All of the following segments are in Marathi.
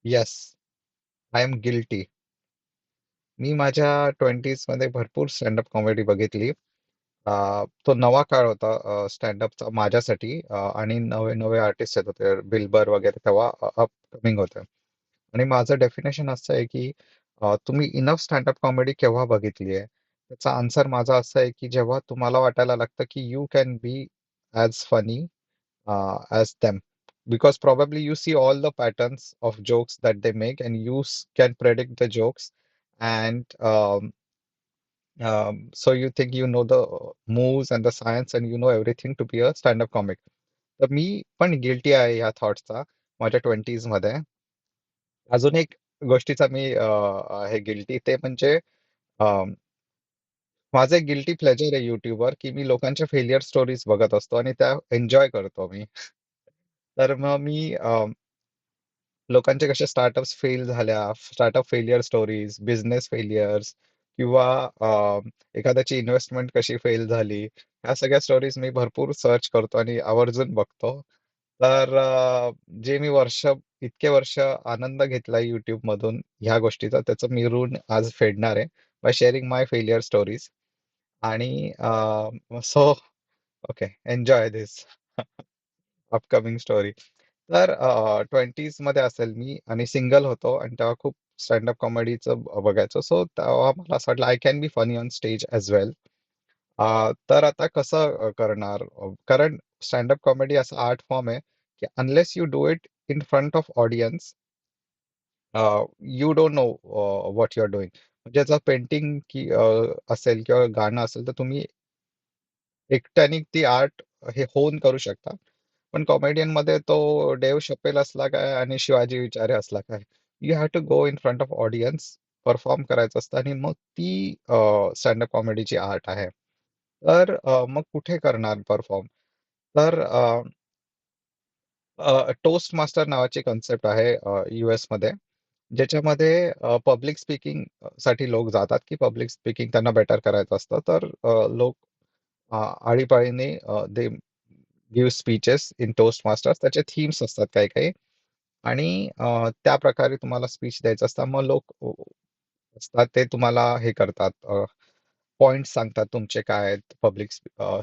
Yes, I am guilty. मी माझ्या 20s मध्ये भरपूर स्टँडअप कॉमेडी बघितली. तो नवा काळ होता स्टँडअपचा माझ्यासाठी, आणि नवे नवे आर्टिस्ट येत होते, बिल्बर वगैरे तेव्हा अपकमिंग होते. आणि माझं डेफिनेशन असं आहे की तुम्ही इनफ स्टँडअप कॉमेडी केव्हा बघितली आहे? त्याचा आन्सर माझा असा आहे की जेव्हा तुम्हाला वाटायला लागतं की you can be as funny as them, because probably you see all the patterns of jokes that they make and you can predict the jokes, and so you think you know the moves and the science and you know everything to be a stand-up comic. तर मी पण गिल्टी आहे या थॉट्सचा माझ्या 20s मध्ये. अजून एक गोष्टीचा मी आहे गिल्टी, ते म्हणजे अं, माझं एक गिल्टी प्लेजर आहे युट्यूबवर, की मी लोकांच्या फेलियर स्टोरीज बघत असतो आणि त्या एन्जॉय करतो मी. तर मग मी लोकांचे कसे स्टार्टअप्स फेल झाल्या, startup failure stories, business failures, किंवा एखाद्याची इन्व्हेस्टमेंट कशी फेल झाली, ह्या सगळ्या स्टोरीज मी भरपूर सर्च करतो आणि आवर्जून बघतो. तर जे मी इतके वर्ष आनंद घेतला YouTube मधून ह्या गोष्टीचा, त्याचं मी ऋण आज फेडणार आहे बाय शेअरिंग माय फेलियर स्टोरीज. आणि so okay, enjoy this upcoming story. तर 20s मध्ये असेल मी आणि सिंगल होतो आणि तेव्हा खूप स्टँडअप कॉमेडीचं बघायचो. सो तेव्हा मला असं वाटलं I can be funny on stage as well. तर आता कसं करणार? कारण स्टँडअप कॉमेडी असा आर्ट फॉर्म आहे की unless you do it in front of audience, you don't know what you are doing. म्हणजे जर पेंटिंग की असेल किंवा गाणं असेल, तर तुम्ही एकट्याने ती आर्ट हे होऊन करू शकता. पण कॉमेडियन मध्ये तो डेव्ह शपेल असला काय आणि शिवाजी विचारे असला काय, you have to go in front of audience, perform करायचं असतं, आणि मग ती स्टँडअप कॉमेडीची आर्ट आहे. तर मग कुठे करणार परफॉर्म? तर टोस्ट मास्टर नावाची कन्सेप्ट आहे US मध्ये, ज्याच्यामध्ये पब्लिक स्पीकिंग साठी लोक जातात, की पब्लिक स्पीकिंग त्यांना बेटर करायचं असतं. तर लोक आळीपाळीने they give speeches in toast masters. त्याचे थीम्स असतात काही काही, आणि त्या प्रकारे तुम्हाला स्पीच द्यायचं असतं. मग लोक असतात ते तुम्हाला हे करतात, पॉइंट सांगतात तुमचे काय आहेत, पब्लिक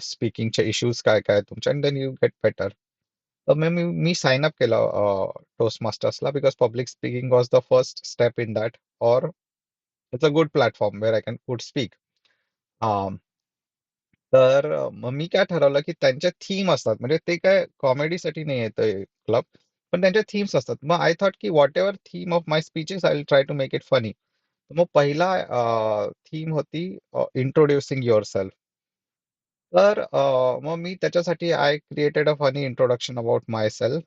स्पीकिंगचे इश्यूज काय काय आहेत तुमचे, and then you get better. तर मग मी साइन अप केलं टोस्ट मास्टर्सला, because public speaking was the first step in that, और it's a good platform where I can good speak. तर मग मी काय ठरवलं, की त्यांच्या थीम असतात, म्हणजे ते काय कॉमेडीसाठी नाही येत क्लब, पण त्यांच्या थीम्स असतात. मग आय थॉट की whatever theme of my speeches I will try to make it funny. मग पहिला थीम होती इंट्रोड्युसिंग युअर सेल्फ. तर मग मी त्याच्यासाठी I created a funny introduction about myself,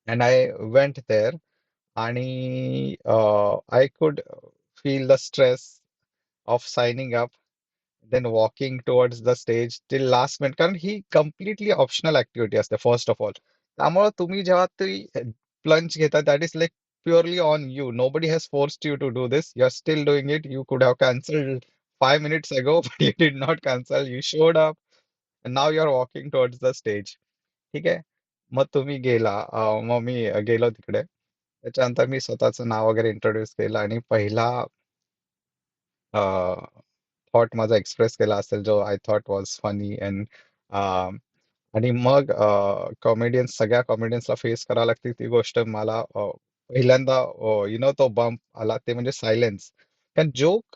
and I went there. आणि I could feel the stress of signing up, then walking towards the stage till last minute, कारण ही कम्प्लिटली ऑप्शनल ऍक्टिव्हिटी असते फर्स्ट ऑफ ऑल. त्यामुळे तुम्ही जेव्हा ती प्लंज घेता, that is like purely on you. Nobody has forced you to do this, you are still doing it. You could have cancelled 5 minutes ago, but you did not cancel. You showed up, and now you are walking towards the stage. ठीक आहे. मग तुम्ही गेला, मग मी गेलो तिकडे. त्याच्यानंतर मी स्वतःचं नाव वगैरे इंट्रोड्यूस केलं आणि पहिला थॉट माझा एक्सप्रेस केला असेल, जो I thought was funny. And आणि मग सगळ्या कॉमेडियन्सला फेस करावं लागते ती गोष्ट मला. पहिल्यांदा तो बम्प आला, ते म्हणजे सायलेन्स. कारण जोक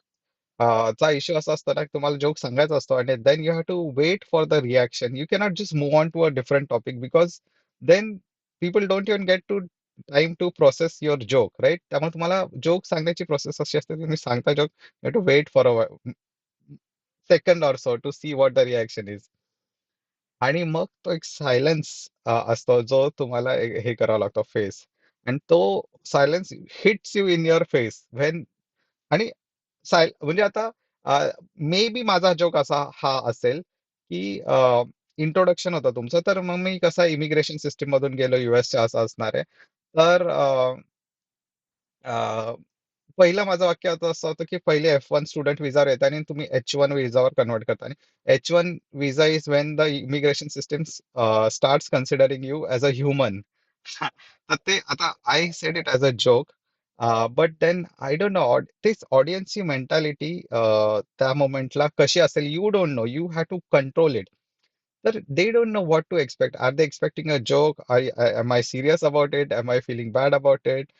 चा इश्यू असा असतो ना, की तुम्हाला जोक सांगायचा असतो आणि then you have to wait for the reaction. You cannot just move on to a different topic, because then people don't even get to time to process your joke, right? त्यामुळे तुम्हाला जोक सांगण्याची प्रोसेस अशी असते, तुम्ही सांगता joke, you have to wait for a second or so to see what the reaction is. आणि मग तो एक सायलेन्स असतो, जो तुम्हाला हे करावा लागतो फेस. आणि तो silence hits you in your face when. आणि म्हणजे आता मे बी माझा जोक असा हा असेल की इंट्रोडक्शन होतं तुमचं, तर मग मी कसा इमिग्रेशन सिस्टीम मधून गेलो युएसच्या, असं असणार आहे. तर अ, पहिलं माझं वाक्य आता असं होतं की पहिले F1 स्टुडंट विजावर येतात आणि तुम्ही H1 विजावर कन्वर्ट करता. आणि H1 visa is when the immigration system starts considering you as a human, तर ते आता I said it as a joke. But then I don't know तेच ऑडियन्सची मेंटॅलिटी त्या मोमेंटला कशी असेल, you don't know, you have to control it. तर they don't know what to expect. Are they expecting a joke? Am I serious about it? Am I feeling bad about it?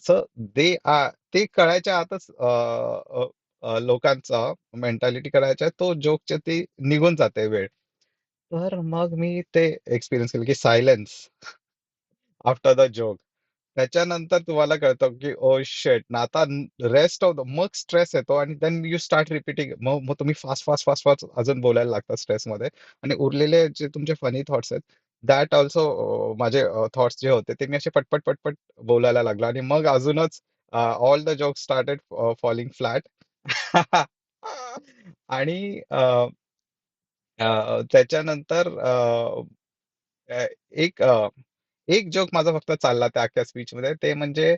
So दे ते कळायच्या आतच लोकांचा मेंटॅलिटी कळायच्या तो जोकचे ते निघून जाते वेळ. तर मग मी ते एक्सपिरियन्स केलं की सायलेन्स आफ्टर द जोक. त्याच्यानंतर तुम्हाला कळतं की ओ शेट ना आता रेस्ट ऑफ द मग स्ट्रेस येतो आणि देन यू स्टार्ट रिपीटिंग. मग मग तुम्ही फास्ट फास्ट फास्ट फास्ट अजून बोलायला लागता स्ट्रेसमध्ये. आणि उरलेले जे तुमचे फनी थॉट्स आहेत, दॅट ऑल्सो, माझे थॉट्स जे होते ते मी असे पटपट पटपट बोलायला लागलो आणि मग अजूनच all the jokes started falling flat. आणि त्याच्यानंतर अ, एक एक जोक माझा फक्त चालला त्या अख्ख्या स्पीचमध्ये, ते म्हणजे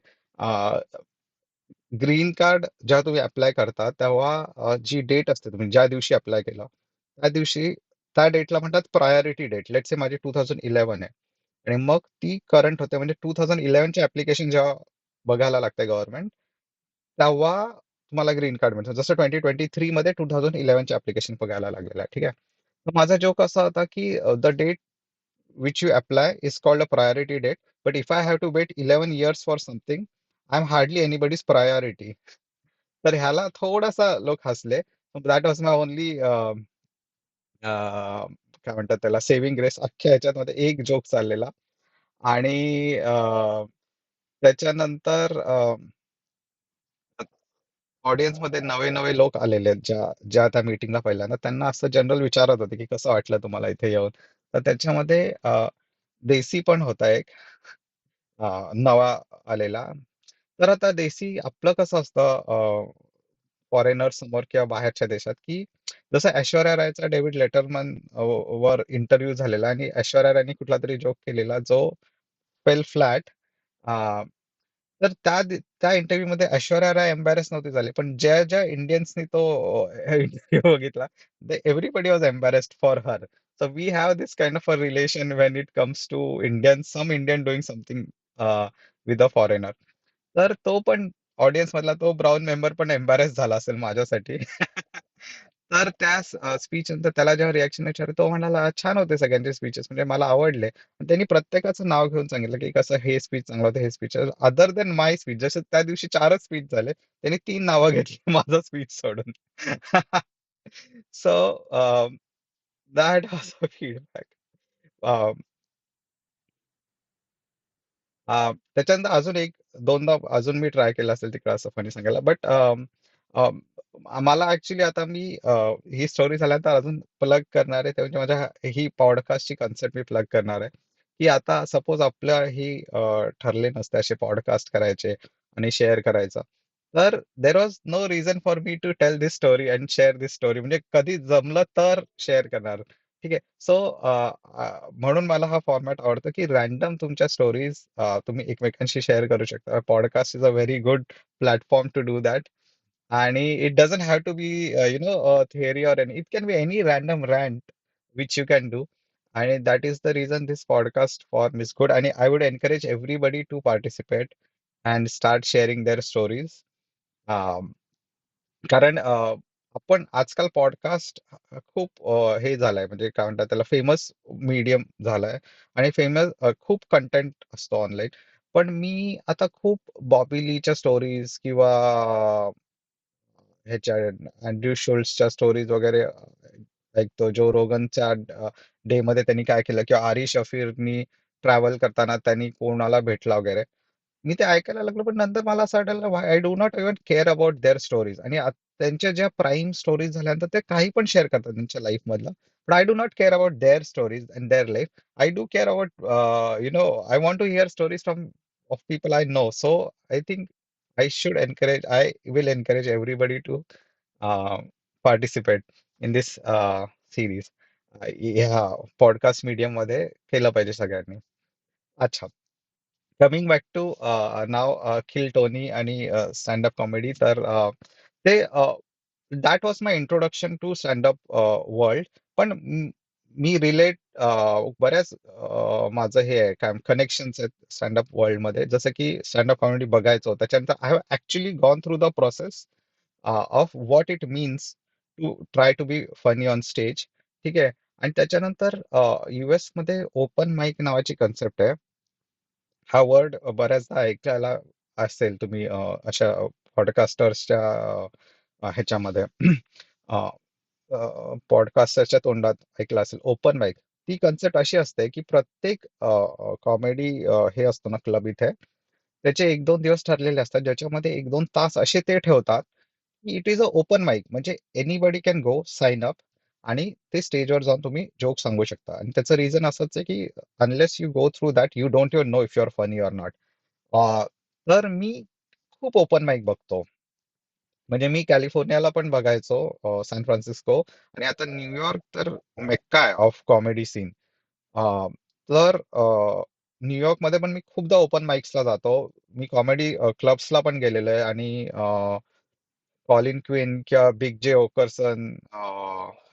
ग्रीन कार्ड जेव्हा तुम्ही अप्लाय करता तेव्हा जी डेट असते, तुम्ही ज्या दिवशी अप्लाय केला त्या दिवशी, त्या डेटला म्हणतात प्रायोरिटी डेट. लेट्स से माझी 2011 आहे आणि मग ती करंट होते, म्हणजे 2011चे ऍप्लिकेशन जेव्हा बघायला लागते गव्हर्नमेंट, तेव्हा तुम्हाला ग्रीन कार्ड मिळतं. जसं 2023 मध्ये 2011चे ऍप्लिकेशन बघायला लागलेलं आहे, ठीक आहे. तर माझा जोक असा होता की the date which you apply is called a priority date. But if I have to wait 11 years for something, I'm hardly anybody's priority. तर ह्याला थोडासा लोक हसले. दॅट वॉज माय ओनली काय म्हणतात त्याला, सेव्हिंग ग्रेस अख्ख्या ह्याच्यामध्ये एक जोक चाललेला. आणि त्याच्यानंतर ऑडियन्स मध्ये नवे नवे लोक आलेले आहेत, ज्या ज्या त्या मीटिंगला पहिल्यांदा, त्यांना असं जनरल विचारत होते की कसं वाटलं तुम्हाला इथे येऊन. तर त्याच्यामध्ये देसी पण होता एक नवा आलेला. तर आता देसी आपलं कसं असतं फॉरेनर समोर किंवा बाहेरच्या देशात, की जसं ऐश्वर्या रायचा डेव्हिड लेटरमन वर इंटरव्ह्यू झालेला आणि ऐश्वर्या रायने कुठला तरी जोक केलेला जो फेल फ्लॅट. तर त्या इंटरव्ह्यू मध्ये ऐश्वर्या राय एम्बॅरेस नव्हती झाली, पण ज्या ज्या इंडियन्सनी तो इंटरव्ह्यू बघितला, everybody was embarrassed for her. So we have this kind of a relation when it comes to Indian, some Indian doing something with a foreigner. तर तो पण ऑडियन्स मधला तो ब्राऊन मेंबर पण एम्बॅरेस झाला असेल माझ्यासाठी. तर त्या स्पीच नंतर त्याला जेव्हा रिॲक्शन विचारलं, तो म्हणाला छान होते सगळ्यांचे स्पीचेस, म्हणजे मला आवडले. आणि त्यांनी प्रत्येकाचं नाव घेऊन सांगितलं की कसं हे स्पीच चांगलं होतं, हे स्पीच अदर देन माय स्पीच. जसे त्या दिवशी 4च स्पीच झाले, त्यांनी 3 नावं घेतली माझं स्पीच सोडून. So that was a feedback. त्याच्यानंतर अजून एक दोनदा अजून मी ट्राय केलं असेल तिकडे असं फनी सांगायला. बट मला ऍक्च्युली आता मी ही स्टोरी झाल्यानंतर अजून प्लग करणार आहे, ते म्हणजे माझ्या ही पॉडकास्टची कन्सेप्ट मी प्लग करणार आहे. की आता सपोज आपल्या ही ठरले नसते असे पॉडकास्ट करायचे आणि शेअर करायचं, तर there was no reason for me to tell this story and share this story. म्हणजे कधी जमलं तर शेअर करणार. ठीक आहे. सो म्हणून मला हा फॉर्मॅट आवडतो की रॅन्डम तुमच्या स्टोरीज तुम्ही एकमेकांशी शेअर करू शकता. Podcast is a very good platform to do that. आणि it doesn't have to be theory or any, it can be any random rant which you can do. आणि that is the reason this podcast form is good. आणि I would encourage everybody to participate and start sharing their stories. कारण आपण आजकाल पॉडकास्ट खूप हे झालंय, म्हणजे काय म्हणतात त्याला, फेमस मीडियम झालाय. आणि फेमस खूप कंटेंट असतो ऑनलाईन. पण मी आता खूप बॉबी लीच्या स्टोरीज किंवा ह्याच्या अँड्रयू शुल्सच्या स्टोरीज वगैरे ऐकतो. जो रोगनच्या डे मध्ये त्यांनी काय केलं, किंवा आरी शफीरनी ट्रॅव्हल करताना त्यांनी कोणाला भेटला वगैरे. मी ते ऐकायला लागलो, पण नंतर मला असं वाटायला I do not even care about their stories. आणि त्यांच्या ज्या प्राईम स्टोरीज झाल्यानंतर ते काही पण शेअर करतात त्यांच्या लाईफ मधलं. पण I do not care about their stories and their life. I do care about I want to hear stories from of people I know. So I think I will encourage everybody to participate in this series. ह्या पॉडकास्ट मीडियम मध्ये केलं पाहिजे सगळ्यांनी. अच्छा, कमिंग बॅक टू नाव खिल टोनी आणि स्टँडअप कॉमेडी. तर ते that was my introduction to standup world. पण मी रिलेट बऱ्याच माझं हे आहे काय कनेक्शन्स आहेत स्टँडअप वर्ल्ड मध्ये, जसं की स्टँडअप कॉमेडी बघायचो त्याच्यानंतर I have actually gone through the process of what it means to try to be funny on stage. ठीक आहे. आणि त्याच्यानंतर US मध्ये ओपन माईक नावाची कन्सेप्ट आहे. हा वर्ड बऱ्याचदा ऐकायला असेल तुम्ही अशा पॉडकास्टर्सच्या ह्याच्यामध्ये पॉडकास्टरच्या तोंडात ऐकलं असेल ओपन माईक. ती कन्सेप्ट अशी असते की प्रत्येक कॉमेडी हे असतो ना क्लब इथे, त्याचे 1-2 दिवस ठरलेले असतात ज्याच्यामध्ये 1-2 तास असे ते ठेवतात की it is a open mic, म्हणजे anybody can go sign up आणि ते स्टेजवर जाऊन तुम्ही जोक सांगू शकता. आणि त्याचं रिझन असंच आहे की unless you go through that you don't even know if you are funny or not. तर मी खूप ओपन माईक बघतो. म्हणजे मी कॅलिफोर्नियाला पण बघायचो, सॅन फ्रान्सिस्को, आणि आता न्यूयॉर्क तर मेक्का आहे ऑफ कॉमेडी सीन. तर न्यूयॉर्क मध्ये पण मी खूपदा ओपन माइक्सला जातो. मी कॉमेडी क्लब्सला पण गेलेलो आहे आणि कॉलिन क्विन किंवा बिग जे ओकरसन,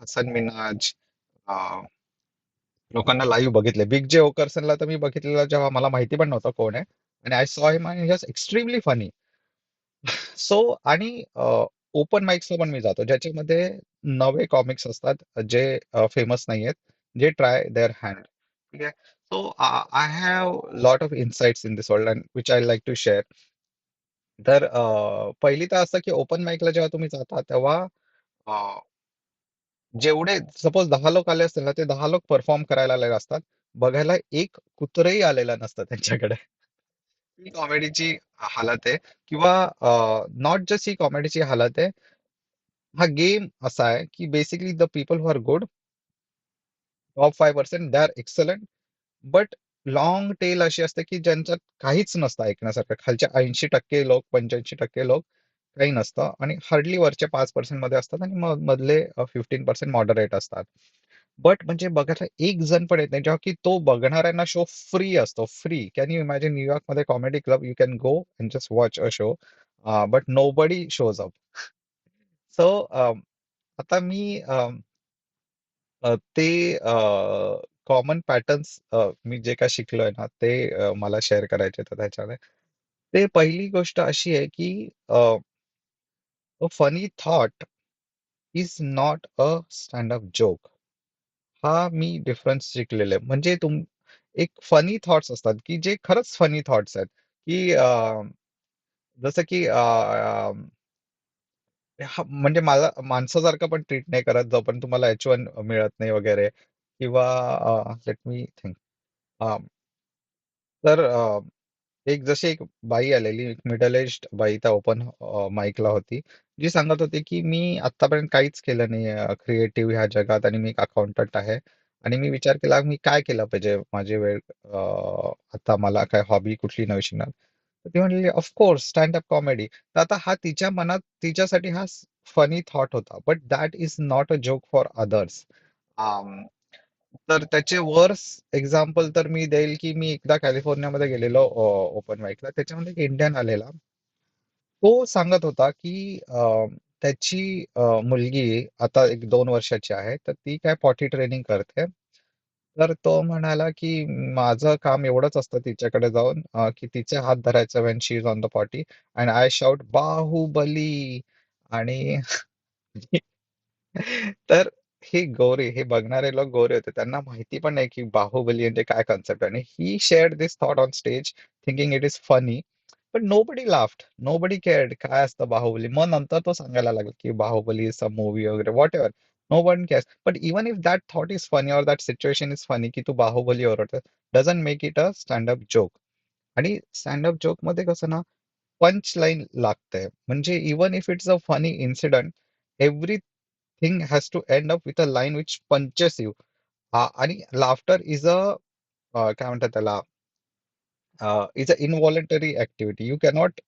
हसन मिनाज, लोकांना लाईव्ह बघितले. बिग जे ओकरसनला तर मी बघितलेलं जेव्हा मला माहिती पण नव्हतं कोण आहे, आणि आय सॉ हिम आणि he was extremely funny. So आणि ओपन माइक्सला पण मी जातो ज्याच्यामध्ये नवे कॉमिक्स असतात जे फेमस नाही आहेत, जे ट्राय देअर हँड. ठीक आहे. So I have lot of insights in this world and which I like to share. तर पहिली तर असं की ओपन माइकला जेव्हा तुम्ही जाता तेव्हा अ, जेवढे सपोज 10 लोक आले असतील ना, ते 10 लोक परफॉर्म करायला आलेले असतात. बघायला एक कुत्रही आलेलं नसतं त्यांच्याकडे. ही कॉमेडीची हालत आहे. किंवा नॉट जस्ट ही कॉमेडीची हालत आहे. हा गेम असा आहे की basically the people who are good, top 5% they are excellent, but long tail अशी असते की ज्यांच्यात काहीच नसतं ऐकण्यासारखं. खालचे 80% लोक, 85% लोक काही नसतं, आणि हार्डली वरचे 5% मध्ये असतात, आणि मग मधले 15% मॉडरेट असतात. बट म्हणजे बघायला एक जण पण येत नाही, जेव्हा की तो बघणाऱ्यांना शो फ्री असतो. Free. Can you imagine New York मध्ये comedy club, you can go and just watch a show, but nobody shows up. So आता मी ते कॉमन पॅटर्न्स मी जे काय शिकलोय ना ते मला शेअर करायचे तर त्याच्याने. ते पहिली गोष्ट अशी आहे की funny thought is not a stand-up joke. हा मी डिफरन्स शिकलेला आहे. म्हणजे एक फनी थॉट्स असतात की जे खरंच फनी थॉट्स आहेत, की जसं की म्हणजे मला माणसासारखं पण ट्रीट नाही करत जोपर्यंत तुम्हाला H1 मिळत नाही वगैरे, किंवा लेट मी थिंक. तर एक जशी एक बाई आलेली, एक मिडल एज्ड बाई त्या ओपन माईकला होती, जी सांगत होती की मी आतापर्यंत काहीच केलं नाही क्रिएटिव्ह ह्या जगात, आणि मी एक अकाउंटंट आहे, आणि मी विचार केला मी काय केलं पाहिजे माझी वेळ, आता मला काय हॉबी कुठली नवी शिकणार. तर ती म्हणलेली ऑफकोर्स स्टँड अप कॉमेडी. तर आता हा तिच्या मनात तिच्यासाठी हा फनी थॉट होता, but that is not a joke for others. तर त्याचे वर्स एक्झाम्पल तर मी देईल की मी एकदा कॅलिफोर्नियामध्ये गेलेलो ओपन माईकला. त्याच्यामध्ये एक इंडियन आलेला. तो सांगत होता की त्याची मुलगी आता 1-2 वर्षाची आहे, तर ती काय पॉटी ट्रेनिंग करते. तर तो म्हणाला की माझं काम एवढंच असतं तिच्याकडे जाऊन की तिचे हात धरायचं when she is on the potty, and I shout Baahubali. आणि तर हे बघणारे लोक गोरे होते. त्यांना माहिती पण नाही की बाहुबली म्हणजे काय कन्सेप्ट आहे. आणि he shared this thought on stage thinking it is funny. पण नोबडी लाफ्ड, नोबडी केअर्ड काय असतं बाहुबली. मग नंतर तो सांगायला लागला की बाहुबली इज अ मूवी वगैरे whatever. No one cares. But even if that thought is funny or that situation is funny की तू बाहुबली ओरडतो, doesn't make it a stand joke. आणि स्टँड जोक मध्ये कसं ना, पंच लाईन लागते. म्हणजे even if it's a funny incident, everything has to end up with a line which punches you. आणि लाफ्टर इज अ काय म्हणतात त्याला, is an involuntary activity. You cannot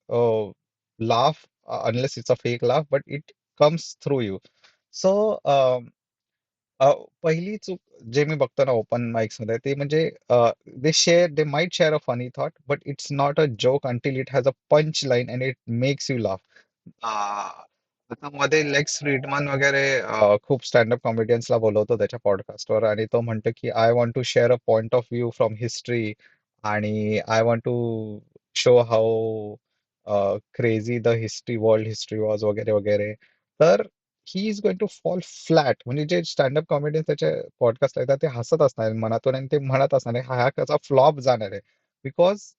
laugh unless it's a fake laugh, but it comes through you. So पहिली चूक जे मी बघतो ना ओपन माइक्स मध्ये, ते म्हणजे they might share a funny thought, but it's not a joke until it has a punch line and it makes you laugh. आता मध्ये लेक्स फ्रीडमन वगैरे खूप स्टँडअप कॉमेडियन्सला बोलवतो त्याच्या पॉडकास्टवर आणि तो म्हणतो की I want to share a point of view from history आणि I want to show how crazy the history world history was वगैरे वगैरे. तर he is going to fall flat. म्हणजे जे स्टँडअप कॉमेडियन्स त्याचे पॉडकास्ट ऐकतात ते हसत असणार मनातून आणि ते म्हणत असणार हा हा कसा फ्लॉप जाणार आहे. Because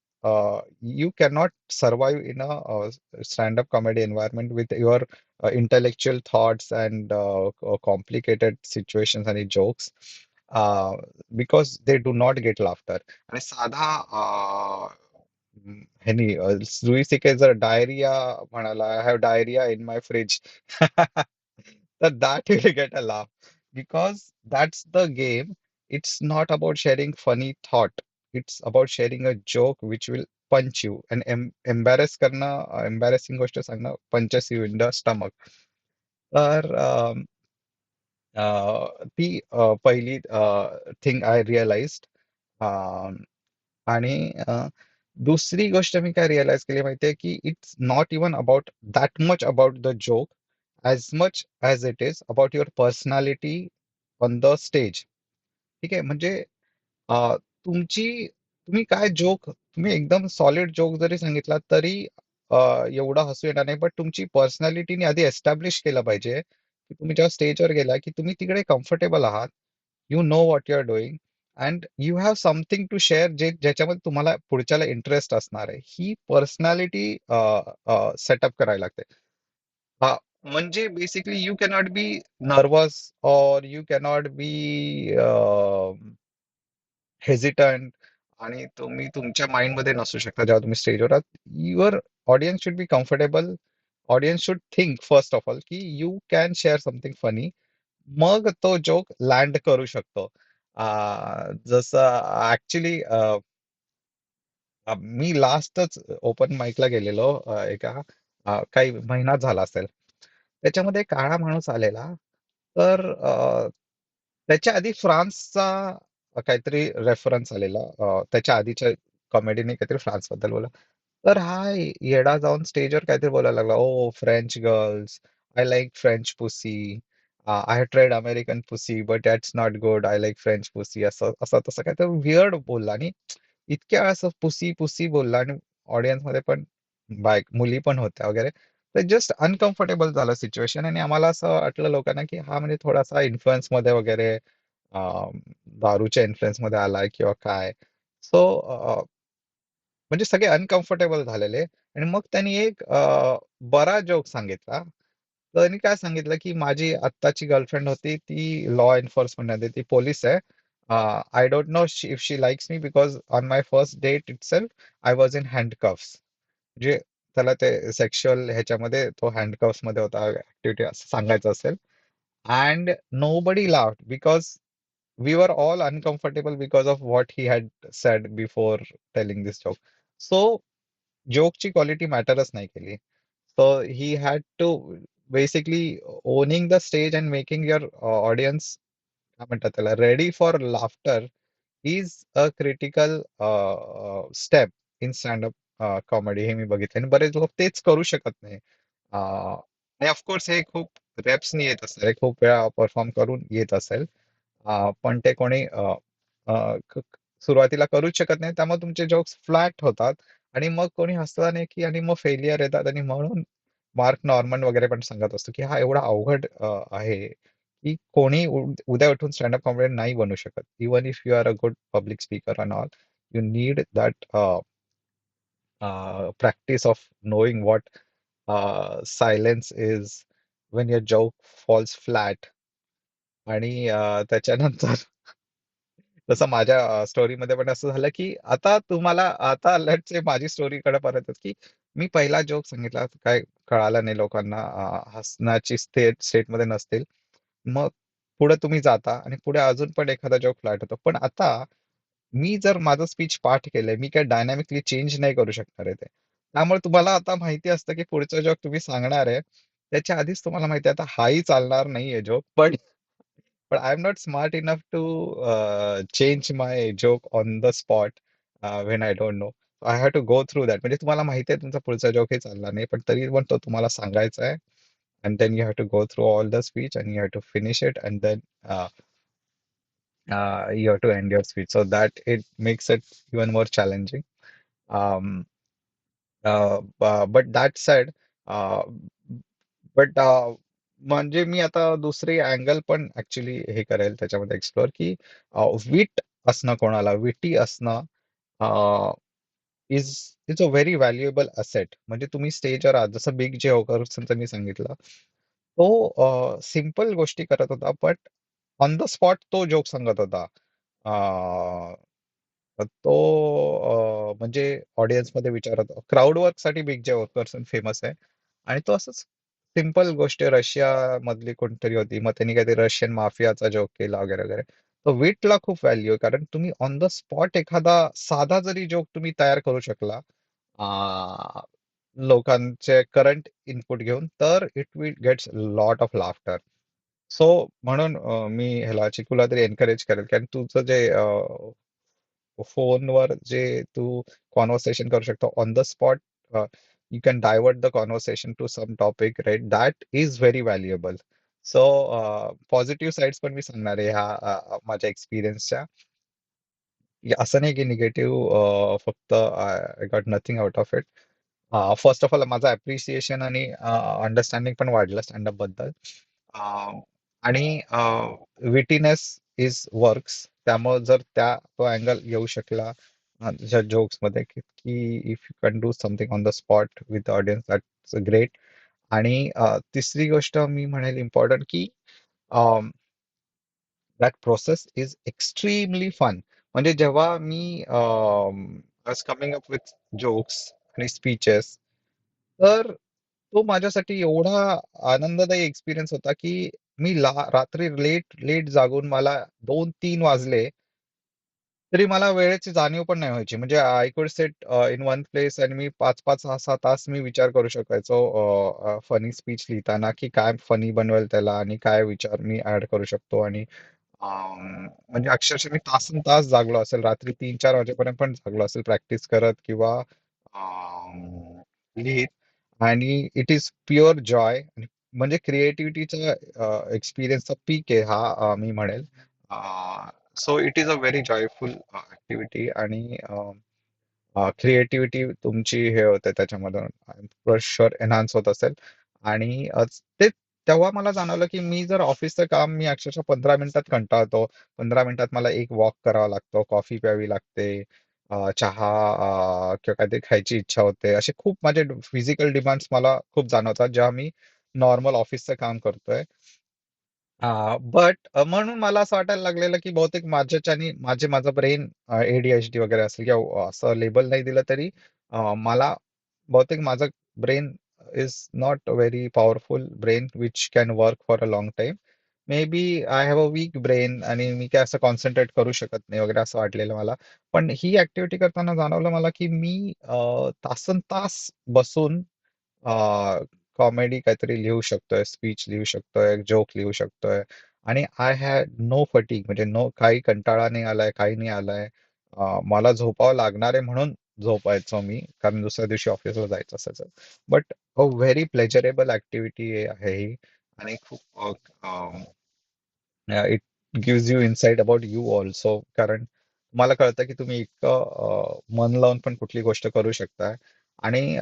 you cannot survive in a stand-up comedy environment with your intellectual thoughts and complicated situations आणि jokes uh, because they do not get laughter. आणि साधा ह्यानी लुई सी के जर डायरिया म्हणाला I have diarrhoea in my fridge तर that will get a laugh because that's the game. It's not about sharing funny thought. It's about sharing a joke which will punch you and embarrass करणं, embarrassing गोष्ट सांगणं punches you in the stomach. तर ती पहिली थिंग आय रिअलाइज्ड. आणि दुसरी गोष्ट मी काय रिअलाइज केली माहितीये की it's not even about that much about the joke as much as it is about your personality on the stage. ठीक आहे. म्हणजे तुम्ही काय जोक, तुम्ही एकदम सॉलिड जोक जरी सांगितला तरी एवढं हसू येणार नाही. बट तुमची पर्सनॅलिटीने आधी एस्टॅब्लिश केलं पाहिजे की तुम्ही जेव्हा स्टेजवर गेला की तुम्ही तिकडे कम्फर्टेबल आहात. You know what you are doing and you have something to share ज्याच्यामध्ये तुम्हाला पुढच्याला इंटरेस्ट असणार आहे. ही पर्सनॅलिटी सेटअप करायला लागते. हा, म्हणजे basically you cannot be nervous और यू कॅनॉट बी हेजिटंट आणि तुम्ही तुमच्या माइंडमध्ये नसू शकता जेव्हा तुम्ही स्टेजवर आहात. Your audience should be comfortable. Audience should think first of all की you can share something funny. मग तो जोक लँड करू शकतो. जसं ऍक्च्युली मी लास्टच ओपन माईकला गेलेलो एका काही महिना झाला असेल. त्याच्यामध्ये एक काळा माणूस आलेला. तर त्याच्या आधी फ्रान्सचा काहीतरी रेफरन्स आलेला. त्याच्या आधीच्या कॉमेडीने काहीतरी फ्रान्स बद्दल बोला. तर हा येडा जाऊन स्टेजवर काहीतरी बोलायला लागला. Oh French girls, I like French pussy, I have tried American pussy but that's not good, I like French pussy. असं असं तसं काहीतरी वियर्ड बोलला आणि इतक्या वेळा असं पुसी पुसी बोलला आणि ऑडियन्स मध्ये पण मुली पण होत्या वगैरे. तर जस्ट अनकम्फर्टेबल झालं सिच्युएशन आणि आम्हाला असं वाटलं लोकांना की हा म्हणजे थोडासा इन्फ्लुएन्स मध्ये वगैरे दारूच्या इन्फ्लुएन्स मध्ये आलाय किंवा काय. सो म्हणजे सगळे अनकम्फर्टेबल झालेले आणि मग त्यांनी एक बरा जोक सांगितला. त्यांनी काय सांगितलं की माझी आत्ताची गर्लफ्रेंड होती ती लॉ एन्फोर्समेंट मध्ये, ती पोलीस आहे. I don't know if she likes me because on my first date itself I was in handcuffs. म्हणजे त्याला ते सेक्शुअल ह्याच्यामध्ये तो हँडकफ्स मध्ये होता ऍक्टिव्हिटी असं सांगायचं असेल. And nobody laughed because we were all uncomfortable because of what he had said before telling this joke. So जोकची क्वालिटी मॅटरच नाही केली. So he had to basically owning the stage and making your audience काय म्हणतात त्याला ready for laughter is a critical step in standup comedy. हे मी बघितलं आणि बरेच लोक तेच करू शकत नाही. आणि ऑफकोर्स हे खूप रेप्सनी येत असेल, हे खूप वेळा परफॉर्म करून येत असेल. पण ते कोणी अ, क- सुरुवातीला करूच शकत नाही. त्यामुळे तुमचे जोक्स फ्लॅट होतात आणि मग कोणी हसलं नाही की आणि मग फेलियर येतात. आणि म्हणून मार्क नॉर्मन वगैरे पण सांगत असतो की हा एवढा अवघड आहे की कोणी उद्या उठून स्टँडअप कॉमेडियन नाही बनू शकत. Even if you are a good public speaker and all, you need that practice of knowing what silence is when your joke falls flat. आणि त्याच्यानंतर तसं माझ्या स्टोरीमध्ये पण असं झालं की आता तुम्हाला आता लेट्स से माझी स्टोरीकडे परत येत की मी पहिला जोक सांगितला काय कळाला नाही लोकांना, हसण्याची स्टेटमध्ये नसतील. मग पुढे तुम्ही जाता आणि पुढे अजून पण एखादा जोक फ्लॅट होतो. पण आता मी जर माझं स्पीच पाठ केलंय, मी काय डायनॅमिकली चेंज नाही करू शकणार आहे ते. त्यामुळे तुम्हाला आता माहिती असतं की पुढचं जोक तुम्ही सांगणार आहे त्याच्या आधीच तुम्हाला माहिती आहे आता हाही चालणार नाहीये जोक. पण I am not smart enough to change my joke on the spot when I don't know. I have to go through that. म्हणजे तुम्हाला माहिती आहे तुमचा पुढचा जोक हे चालणार नाही पण तरी पण तो तुम्हाला सांगायचा आहे. and then you have to go through all the speech and you have to finish it, and then you have to end your speech. So that it makes it even more challenging. Um, but that said, uh, but म्हणजे मी आता दुसरी अँगल पण ऍक्च्युली हे करेल त्याच्यामध्ये एक्सप्लोर की विट असणं, कोणाला विटी असणं is is a very valuable asset. म्हणजे तुम्ही स्टेजवर आहात, जसं बिग जे ओकरसनचं मी सांगितलं, तो सिम्पल गोष्टी करत होता, बट ऑन द स्पॉट तो जोक सांगत होता. तो म्हणजे ऑडियन्समध्ये विचारत क्राऊड वर्क साठी बिग जे पर्सन फेमस आहे. आणि तो असंच सिंपल गोष्ट रशिया मधली कोणतरी होती, मग त्यांनी काहीतरी रशियन माफियाचा जोक केला वगैरे वगैरे. तो विटला खूप व्हॅल्यू आहे, कारण तुम्ही ऑन द स्पॉट एखादा साधा जरी जोक तुम्ही तयार करू शकला आ, लोकांचे करंट इनपुट घेऊन, तर it will gets lot of laughter. So म्हणून मी ह्याला चिकूला तरी एनकरेज करेल, कारण तुझं जे फोनवर जे तू कॉन्व्हर्सेशन करू शकतो on the spot, you can divert the conversation to some topic, right? That is very valuable. So positive sides पण मी सांगणार आहे ह्या माझ्या एक्सपिरियन्सच्या. असं नाही की निगेटिव्ह फक्त I got nothing out of it. First of all माझं अप्रिसिएशन आणि अंडरस्टँडिंग पण वाढलं स्टँडअप बद्दल. आणि विटीनेस इज वर्क्स, त्यामुळे जर तो अँगल येऊ शकला जोक्स मध्ये, की if you can do something on the spot with audience, that's great. आणि तिसरी गोष्ट मी म्हणेल इम्पॉर्टंट, की that process is extremely fun. म्हणजे जेव्हा मी कमिंग अप विथ जोक्स आणि स्पीचेस, तर तो माझ्यासाठी एवढा आनंददायी एक्सपिरियन्स होता की मी रात्री लेट लेट जागून मला 2-3 वाजले, तरी मला वेळेची जाणीव पण नाही व्हायची. म्हणजे I could sit in one place आणि मी 5-5, 6-6 तास मी विचार करू शकायचो फनी स्पीच लिहिताना, की काय फनी बनवेल त्याला आणि काय विचार मी ऍड करू शकतो. आणि म्हणजे अक्षरशः मी तासन तास जागलो असेल, रात्री 3-4 वाजेपर्यंत पण जागलो असेल, प्रॅक्टिस करत किंवा लिहित. आणि इट इज प्युअर जॉय. म्हणजे क्रिएटिव्हिटीचा एक्सपिरियन्सचा पीक आहे हा, मी म्हणेल. So it is a very joyful activity. आणि क्रिएटिव्हिटी तुमची हे होते त्याच्यामधून शुअर एनहान्स होत असेल. आणि ते तेव्हा मला जाणवलं की मी जर ऑफिसचं काम मी अक्षरशः 15 मिनिटात कंटाळतो. 15 मिनिटात मला एक वॉक करावा लागतो, कॉफी प्यावी लागते, चहा किंवा काहीतरी खायची इच्छा होते. असे खूप माझे फिजिकल डिमांड्स मला खूप जाणवतात जेव्हा मी नॉर्मल ऑफिसचं काम करतोय. बट म्हणून मला असं वाटायला लागलेलं की बहुतेक माझ्याच्यानी माझं ब्रेन एडीएचडी वगैरे असेल, किंवा असं लेबल नाही दिलं तरी मला बहुतेक माझं brain is not very powerful brain which can work for a long time. Maybe I have a weak brain आणि मी काय असं कॉन्सन्ट्रेट करू शकत नाही वगैरे असं वाटलेलं मला. पण ही ऍक्टिव्हिटी करताना जाणवलं मला की मी तासन तास बसून कॉमेडी काहीतरी लिहू शकतोय, स्पीच लिहू शकतोय, जोक लिहू शकतोय. आणि आय हॅड नो फटीग, म्हणजे नो, काही कंटाळा नाही आलाय, काही नाही आलाय. मला झोपावं लागणार आहे म्हणून झोपायचो मी, कारण दुसऱ्या दिवशी ऑफिसला जायचं असायचं. But a very pleasurable activity आहे ही. आणि खूप it gives you insight about you also, कारण तुम्हाला कळतं की तुम्ही इतकं मन लावून पण कुठली गोष्ट करू शकताय. आणि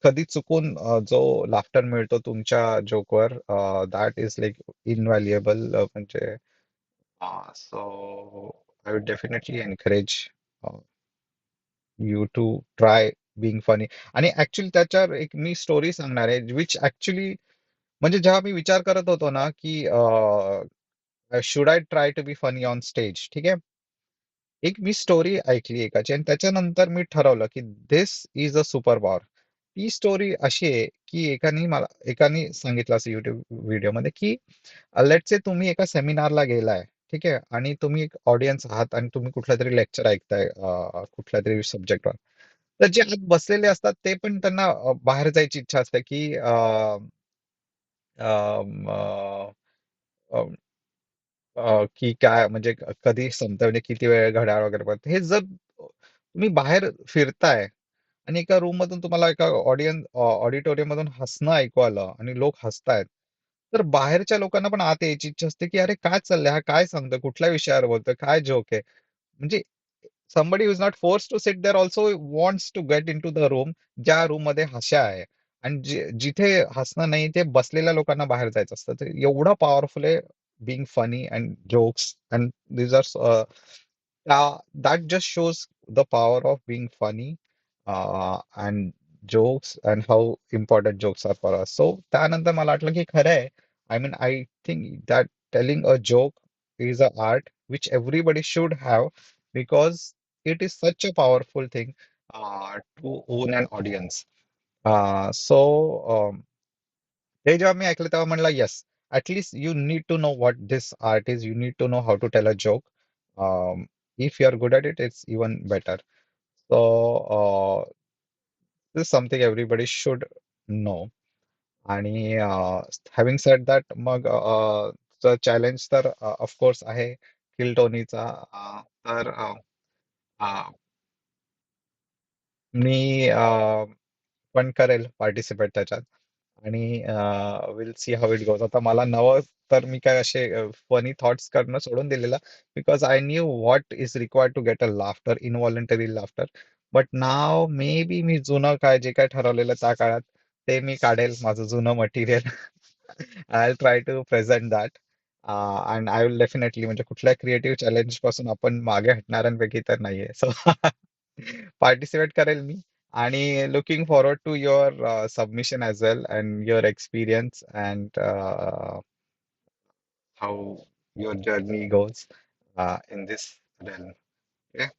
कधी चुकून जो लाफ्टर मिळतो तुमच्या जोकवर, दॅट इज लाईक इनव्हॅल्युएबल. म्हणजे so I would definitely encourage you to try being funny. आणि ऍक्च्युली त्याच्यावर एक मी स्टोरी सांगणार आहे, विच ऍक्च्युली म्हणजे जेव्हा मी विचार करत होतो ना की should I try to be funny on stage, ठीक आहे, एक मी स्टोरी ऐकली एकाची आणि त्याच्यानंतर मी ठरवलं की दिस इज अ सुपर पॉवर. ती स्टोरी अशी आहे की एकाने सांगितलं असं युट्यूब व्हिडिओमध्ये, की लेट्स से तुम्ही एका सेमिनारला गेलाय, ठीक आहे, आणि तुम्ही एक ऑडियन्स आहात आणि तुम्ही कुठलं तरी लेक्चर ऐकताय कुठल्या तरी सब्जेक्टवर. तर जे आत बसलेले असतात ते पण त्यांना बाहेर जायची इच्छा असते, की की काय म्हणजे कधी संपतं, म्हणजे किती वेळ घड्याळ वगैरे बघते. हे जर तुम्ही बाहेर फिरताय आणि एका रूम मधून तुम्हाला एका ऑडिटोरियम मधून हसणं ऐकू आलं आणि लोक हसतायत, तर बाहेरच्या लोकांना पण आत यायची इच्छा असते, की अरे काय चाललंय? हा काय सांगतोय? कुठल्या विषयावर बोलतोय? काय जोक आहे? म्हणजे somebody who is not forced to sit there also wants to get into the room, ज्या रूम मध्ये हशा आहे. आणि जिथे हसणं नाही ते बसलेल्या लोकांना बाहेर जायचं असतं. तर एवढं पॉवरफुल आहे being funny and jokes, and these are that just shows the power of being funny and jokes and how important jokes are for us. So त्यानंतर मला वाटलं की खरं आहे. I mean, I think that telling a joke is a art which everybody should have, because it is such a powerful thing to own an audience. So हे जेव्हा मी ऐकलं तेव्हा म्हणलं yes, at least you need to know what this art is, you need to know how to tell a joke. If you are good at it, it's even better. So this something everybody should know. आणि हॅव्हिंग सेड दॅट, मग चॅलेंज तर ऑफकोर्स आहे किल टोनीचा. तर मी पण करेल पार्टिसिपेट त्याच्यात. आणि will see how it goes. आता मला नवं तर मी काय असे फनी थॉट्स करणं सोडून दिलेलं, because I knew what is required to get a laughter, involuntary laughter. But नाव मे बी मी जुनं काय जे काय ठरवलेलं त्या काळात ते मी काढेल, माझं जुनं material. I try to present that. And I will definitely, म्हणजे कुठल्या क्रिएटिव्ह चॅलेंज पासून आपण मागे हटणाऱ्यांपैकी तर नाहीये. सो पार्टिसिपेट करेल मी. आणि looking forward to your submission as well and your experience and how your journey goes in this realm. Okay?